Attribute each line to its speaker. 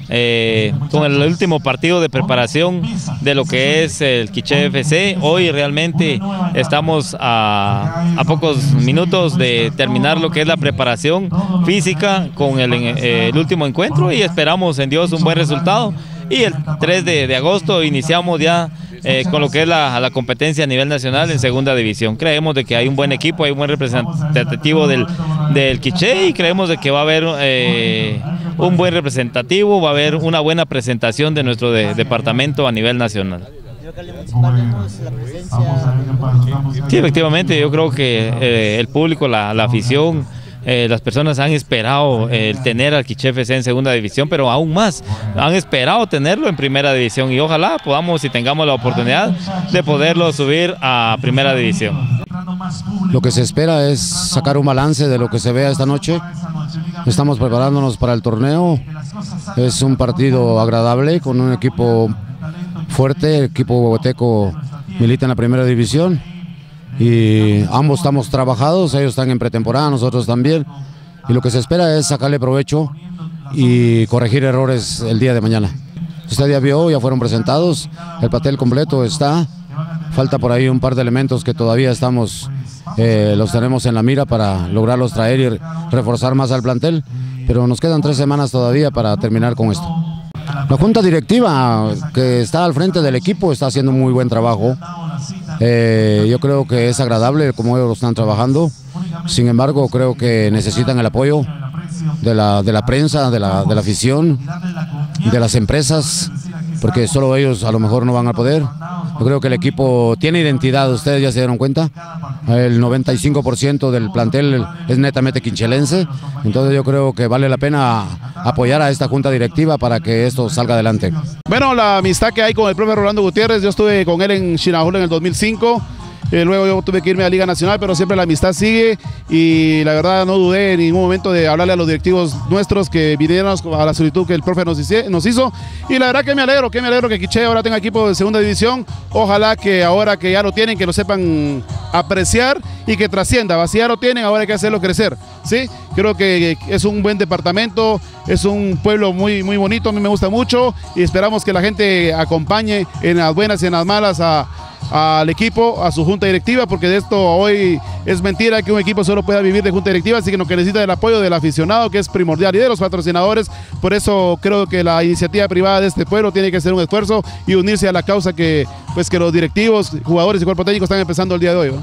Speaker 1: con el último partido de preparación de lo que es el Quiché FC. Hoy realmente estamos a pocos minutos de terminar lo que es la preparación física con el último encuentro y esperamos en Dios un buen resultado. Y el 3 de agosto iniciamos ya con lo que es la competencia a nivel nacional en segunda división. Creemos de que hay un buen equipo, hay un buen representativo del Quiché y creemos de que va a haber un buen representativo, va a haber una buena presentación de nuestro departamento a nivel nacional. Sí, efectivamente, yo creo que el público, la afición, las personas han esperado tener al Quiché FC en segunda división, pero aún más, han esperado tenerlo en primera división y ojalá podamos y tengamos la oportunidad de poderlo subir a primera división.
Speaker 2: Lo que se espera es sacar un balance de lo que se vea esta noche. Estamos preparándonos para el torneo. Es un partido agradable con un equipo fuerte. El equipo huehueteco milita en la primera división y ambos estamos trabajados. Ellos están en pretemporada, nosotros también, y lo que se espera es sacarle provecho y corregir errores el día de mañana. Usted ya vio, ya fueron presentados, el plantel completo está. Falta por ahí un par de elementos que todavía los tenemos en la mira para lograrlos traer y reforzar más al plantel, pero nos quedan 3 semanas todavía para terminar con esto. La junta directiva que está al frente del equipo está haciendo un muy buen trabajo. Yo creo que es agradable como ellos lo están trabajando. Sin embargo, creo que necesitan el apoyo de la prensa, de la afición, de las empresas, porque solo ellos a lo mejor no van a poder. Yo creo que el equipo tiene identidad, ustedes ya se dieron cuenta. El 95% del plantel es netamente quinchelense, entonces yo creo que vale la pena apoyar a esta junta directiva para que esto salga adelante.
Speaker 3: Bueno, la amistad que hay con el profe Rolando Gutiérrez, yo estuve con él en Chinajul en el 2005. Luego yo tuve que irme a Liga Nacional, pero siempre la amistad sigue y la verdad no dudé en ningún momento de hablarle a los directivos nuestros que vinieron a la solicitud que el profe nos hizo, y la verdad que me alegro que Quiché ahora tenga equipo de segunda división. Ojalá que ahora que ya lo tienen, que lo sepan apreciar y que trascienda. Si ya lo tienen, ahora hay que hacerlo crecer, ¿sí? Creo que es un buen departamento, es un pueblo muy, muy bonito, a mí me gusta mucho y esperamos que la gente acompañe en las buenas y en las malas al equipo, a su junta directiva, porque de esto hoy es mentira que un equipo solo pueda vivir de junta directiva, así que lo que necesita el apoyo del aficionado, que es primordial, y de los patrocinadores. Por eso creo que la iniciativa privada de este pueblo tiene que hacer un esfuerzo y unirse a la causa que los directivos, jugadores y cuerpo técnico están empezando el día de hoy, ¿no?